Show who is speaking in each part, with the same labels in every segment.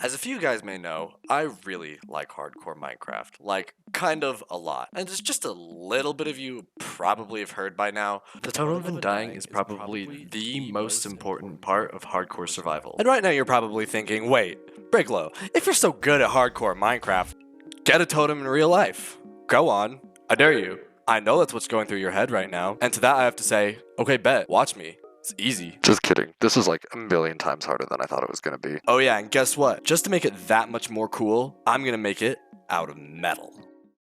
Speaker 1: As a few guys may know, I really like hardcore Minecraft, like kind of a lot. And there's just a little bit of you probably have heard by now, the Totem of Undying is probably the most important part of hardcore survival. And right now you're probably thinking, wait, Briglow, if you're so good at hardcore Minecraft, get a totem in real life. Go on, I dare you. I know that's what's going through your head right now. And to that I have to say, okay, bet, watch me. It's easy.
Speaker 2: Just kidding. This was like a million times harder than I thought it was gonna be.
Speaker 1: Oh yeah, and guess what? Just to make it that much more cool, I'm gonna make it out of metal.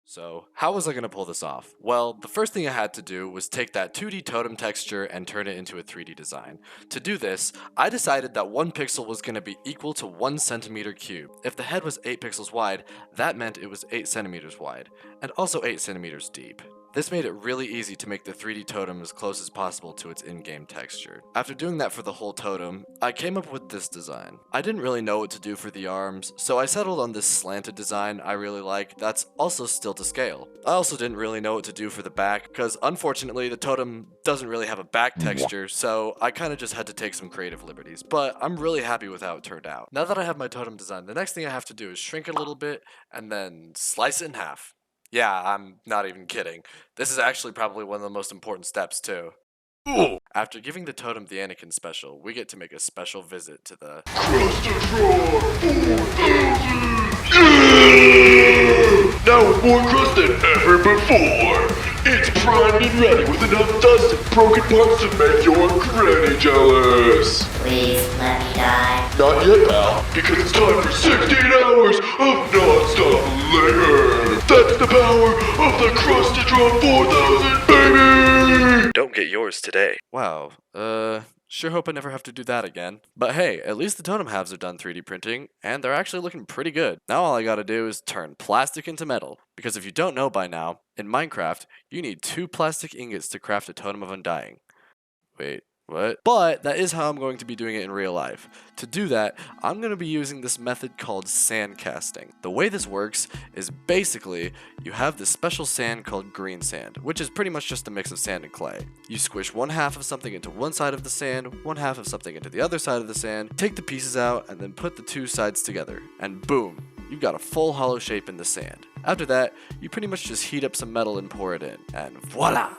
Speaker 1: So, how was I gonna pull this off? Well, the first thing I had to do was take that 2D totem texture and turn it into a 3D design. To do this, I decided that 1 pixel was gonna be equal to 1 centimeter cubed. If the head was 8 pixels wide, that meant it was 8 centimeters wide, and also 8 centimeters deep. This made it really easy to make the 3D totem as close as possible to its in-game texture. After doing that for the whole totem, I came up with this design. I didn't really know what to do for the arms, so I settled on this slanted design I really like that's also still to scale. I also didn't really know what to do for the back, because unfortunately the totem doesn't really have a back texture, so I kinda just had to take some creative liberties, but I'm really happy with how it turned out. Now that I have my totem design, the next thing I have to do is shrink it a little bit, and then slice it in half. Yeah, I'm not even kidding. This is actually probably one of the most important steps, too. After giving the totem the Anakin special, we get to make a special visit to the
Speaker 3: Crustotron 4000! Now with more crust than ever before! It's primed and ready with enough dust and broken parts to make your granny jealous!
Speaker 4: Please let me die.
Speaker 3: Not yet, pal, because it's time for 16 hours of non-stop labor! That's the power of the Crustotron 4000, baby!
Speaker 1: Don't get yours today. Wow, sure hope I never have to do that again. But hey, at least the totem halves are done 3D printing, and they're actually looking pretty good. Now all I gotta do is turn plastic into metal. Because if you don't know by now, in Minecraft, you need 2 plastic ingots to craft a Totem of Undying. Wait, what? But that is how I'm going to be doing it in real life. To do that, I'm going to be using this method called sand casting. The way this works is basically you have this special sand called green sand, which is pretty much just a mix of sand and clay. You squish 1/2 of something into one side of the sand, 1/2 of something into the other side of the sand, take the pieces out, and then put the 2 sides together. And boom, you've got a full hollow shape in the sand. After that, you pretty much just heat up some metal and pour it in, and voila!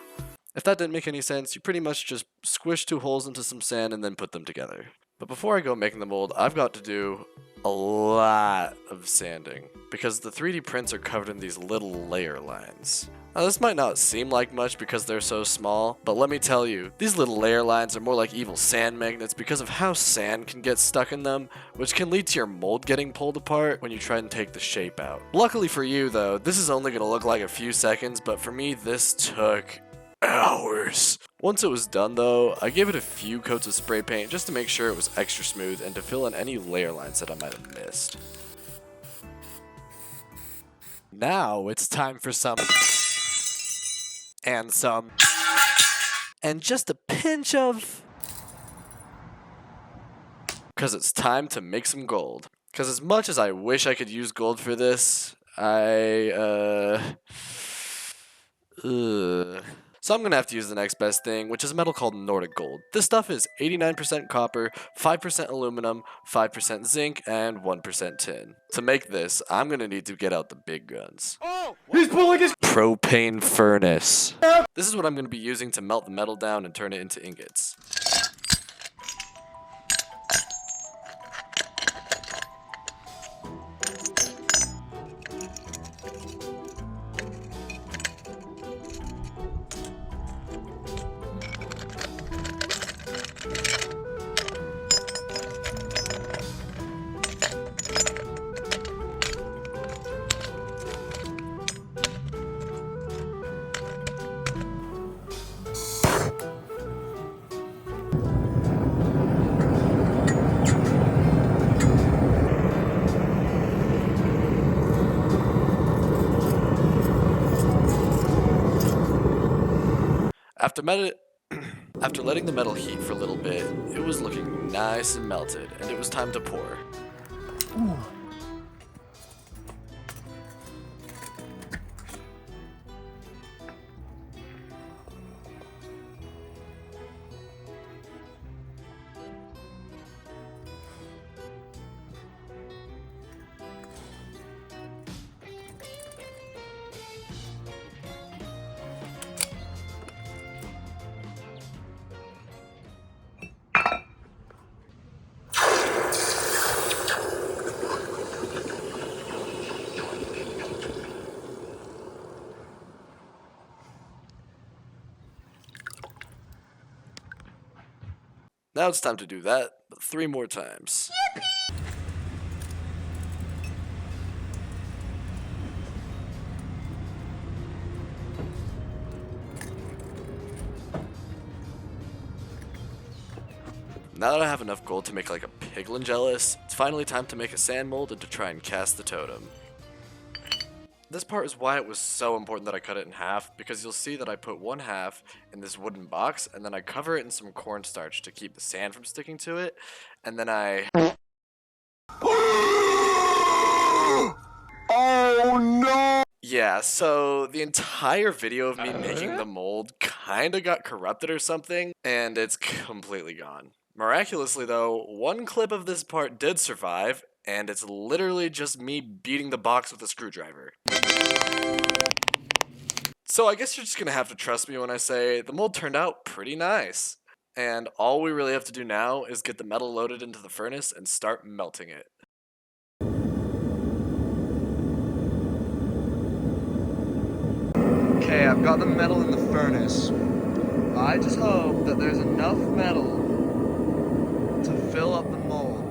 Speaker 1: If that didn't make any sense, you pretty much just squish 2 holes into some sand and then put them together. But before I go making the mold, I've got to do a lot of sanding, because the 3D prints are covered in these little layer lines. Now this might not seem like much because they're so small, but let me tell you, these little layer lines are more like evil sand magnets because of how sand can get stuck in them, which can lead to your mold getting pulled apart when you try and take the shape out. Luckily for you though, this is only going to look like a few seconds, but for me this took hours. Once it was done though, I gave it a few coats of spray paint just to make sure it was extra smooth and to fill in any layer lines that I might have missed. Now it's time for some and some and just a pinch of, because it's time to make some gold. Because as much as I wish I could use gold for this, So I'm going to have to use the next best thing, which is a metal called Nordic Gold. This stuff is 89% copper, 5% aluminum, 5% zinc, and 1% tin. To make this, I'm going to need to get out the big guns.
Speaker 3: Oh! He's pulling his
Speaker 1: Propane furnace. This is what I'm going to be using to melt the metal down and turn it into ingots. After letting the metal heat for a little bit, it was looking nice and melted, and it was time to pour.
Speaker 5: Ooh.
Speaker 1: Now it's time to do that, but 3 more times. Now that I have enough gold to make like a piglin jealous, it's finally time to make a sand mold and to try and cast the totem. This part is why it was so important that I cut it in half, because you'll see that I put 1/2 in this wooden box, and then I cover it in some cornstarch to keep the sand from sticking to it, and then I...
Speaker 3: Oh no!
Speaker 1: Yeah, so the entire video of me making the mold kinda got corrupted or something, and it's completely gone. Miraculously though, one clip of this part did survive, and it's literally just me beating the box with a screwdriver. So I guess you're just gonna have to trust me when I say the mold turned out pretty nice. And all we really have to do now is get the metal loaded into the furnace and start melting it. Okay, I've got the metal in the furnace. I just hope that there's enough metal to fill up the mold.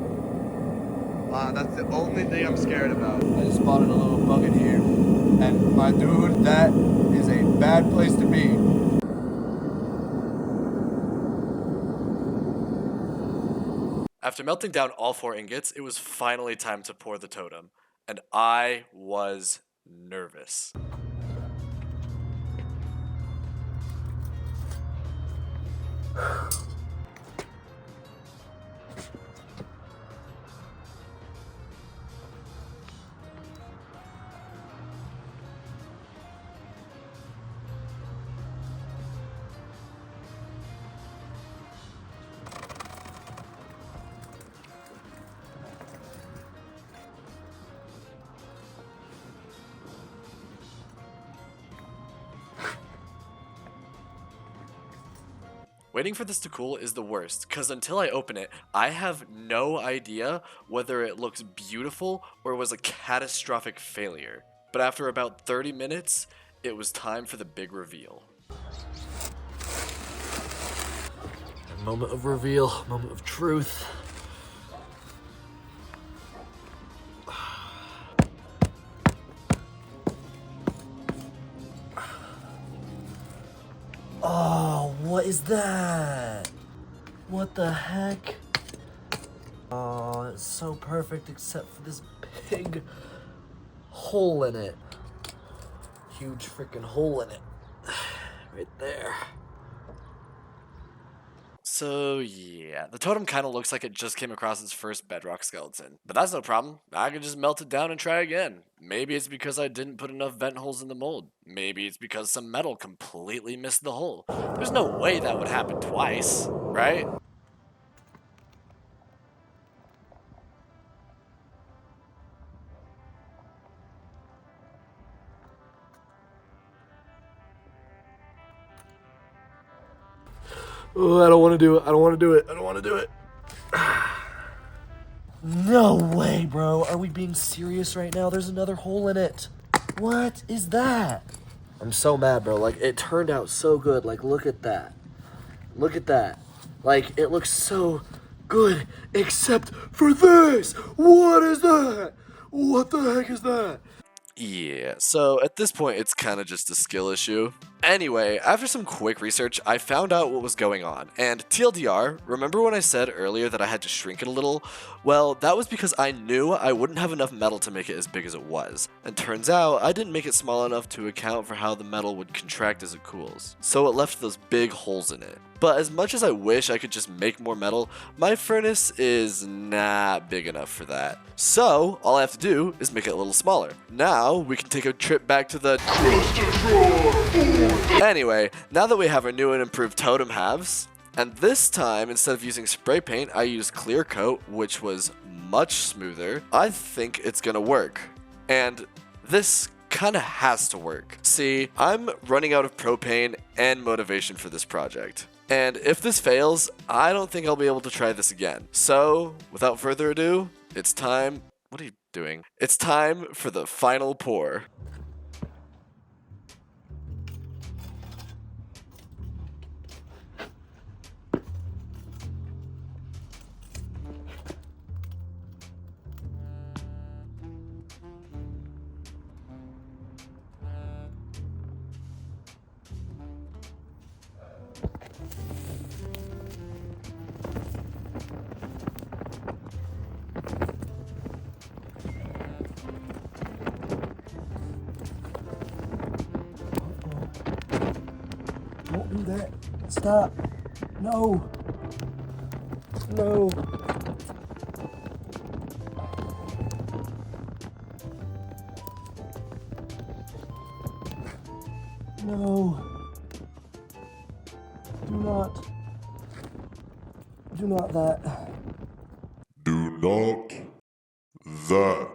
Speaker 1: That's the only thing I'm scared about. I just spotted a little bug in here. And my dude, that is a bad place to be. After melting down all 4 ingots, it was finally time to pour the totem. And I was nervous. Waiting for this to cool is the worst, because until I open it, I have no idea whether it looks beautiful or was a catastrophic failure. But after about 30 minutes, it was time for the big reveal. Moment of reveal, moment of truth. Oh, what is that? What the heck? Oh, it's so perfect except for this big hole in it. Huge freaking hole in it. Right there. So yeah, the totem kind of looks like it just came across its first bedrock skeleton. But that's no problem. I can just melt it down and try again. Maybe it's because I didn't put enough vent holes in the mold. Maybe it's because some metal completely missed the hole. There's no way that would happen twice, right? Oh, I don't want to do it. I don't want to do it. I don't want to do it. No way, bro. Are we being serious right now? There's another hole in it. What is that? I'm so mad, bro. Like, it turned out so good. Like, look at that. Look at that. Like, it looks so good, except for this. What is that? What the heck is that? Yeah, so at this point, it's kind of just a skill issue. Anyway, after some quick research, I found out what was going on. And TLDR, remember when I said earlier that I had to shrink it a little? Well, that was because I knew I wouldn't have enough metal to make it as big as it was. And turns out, I didn't make it small enough to account for how the metal would contract as it cools. So it left those big holes in it. But as much as I wish I could just make more metal, my furnace is not big enough for that. So, all I have to do is make it a little smaller. Now, we can take a trip back to the
Speaker 3: Crustotrons!
Speaker 1: Anyway, now that we have our new and improved totem halves, and this time, instead of using spray paint, I used clear coat, which was much smoother, I think it's gonna work. And this kinda has to work. See, I'm running out of propane and motivation for this project. And if this fails, I don't think I'll be able to try this again. So, without further ado, it's time... What are you doing? It's time for the final pour.
Speaker 5: do that. Stop. No. No. No. Do not that.
Speaker 3: Do not that.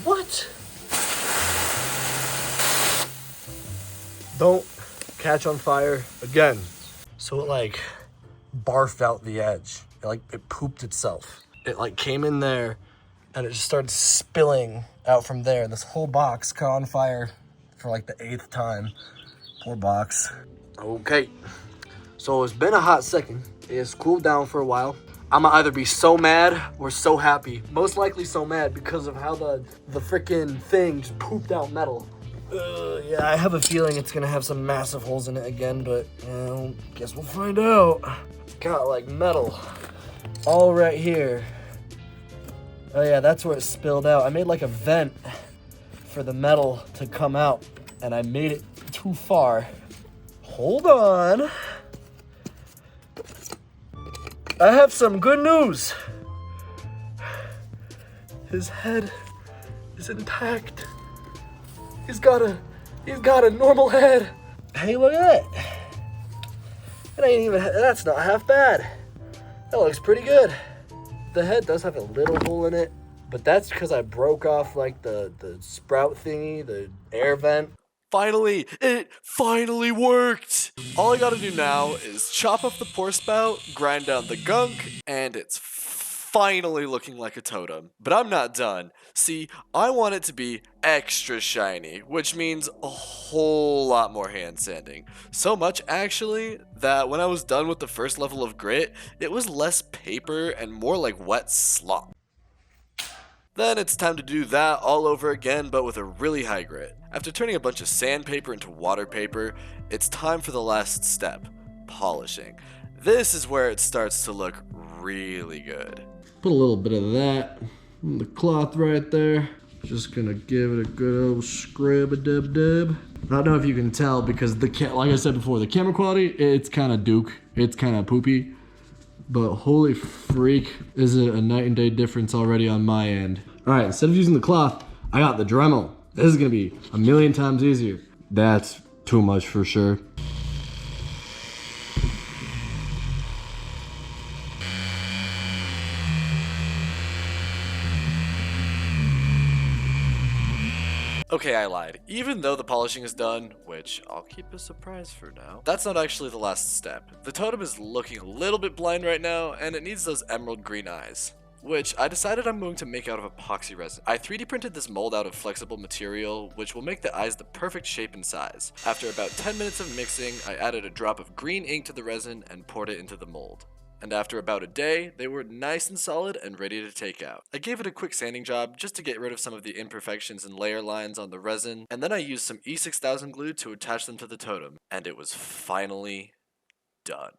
Speaker 5: What? Don't catch on fire again. So it like barfed out the edge. It pooped itself. It like came in there and it just started spilling out from there. This whole box caught on fire for like the 8th time. Poor box. Okay. So it's been a hot second. It's cooled down for a while. I'ma either be so mad or so happy. Most likely so mad because of how the freaking thing just pooped out metal. Yeah, I have a feeling it's gonna have some massive holes in it again, but guess we'll find out. It's got like metal all right here. Oh yeah, that's where it spilled out. I made like a vent for the metal to come out, and I made it too far. Hold on. I have some good news. His head is intact. He's got a normal head. Hey, look at that. It ain't even, that's not half bad. That looks pretty good. The head does have a little hole in it, but that's because I broke off like the sprout thingy, the air vent.
Speaker 1: Finally, it finally worked! All I gotta do now is chop up the pour spout, grind down the gunk, and it's finally looking like a totem. But I'm not done. See, I want it to be extra shiny, which means a whole lot more hand sanding. So much, actually, that when I was done with the first level of grit, it was less paper and more like wet slop. Then it's time to do that all over again, but with a really high grit. After turning a bunch of sandpaper into water paper, it's time for the last step, polishing. This is where it starts to look really good.
Speaker 5: Put a little bit of that on the cloth right there. Just gonna give it a good old scrub-a-dub-dub. I don't know if you can tell because like I said before, the camera quality, it's kind of duke. It's kind of poopy. But holy freak, is it a night and day difference already on my end. All right, instead of using the cloth, I got the Dremel. This is gonna be a million times easier. That's too much for sure.
Speaker 1: Okay, I lied. Even though the polishing is done, which I'll keep a surprise for now, that's not actually the last step. The totem is looking a little bit blind right now, and it needs those emerald green eyes, which I decided I'm going to make out of epoxy resin. I 3D printed this mold out of flexible material, which will make the eyes the perfect shape and size. After about 10 minutes of mixing, I added a drop of green ink to the resin and poured it into the mold. And after about a day, they were nice and solid and ready to take out. I gave it a quick sanding job just to get rid of some of the imperfections and layer lines on the resin, and then I used some E6000 glue to attach them to the totem, and it was finally done.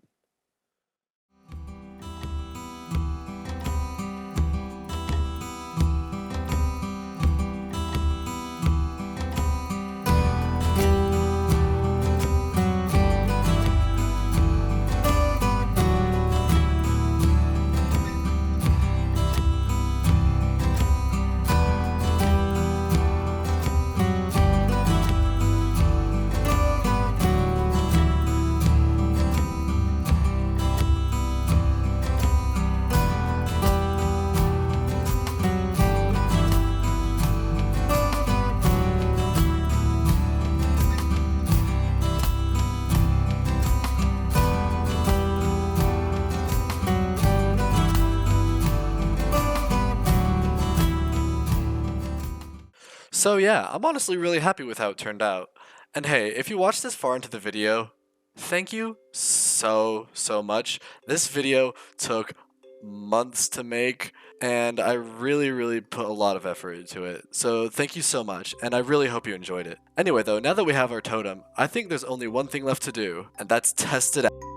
Speaker 1: So yeah, I'm honestly really happy with how it turned out. And hey, if you watched this far into the video, thank you so much. This video took months to make, and I really put a lot of effort into it. So thank you so much, and I really hope you enjoyed it. Anyway though, now that we have our totem, I think there's only one thing left to do, and that's test it out.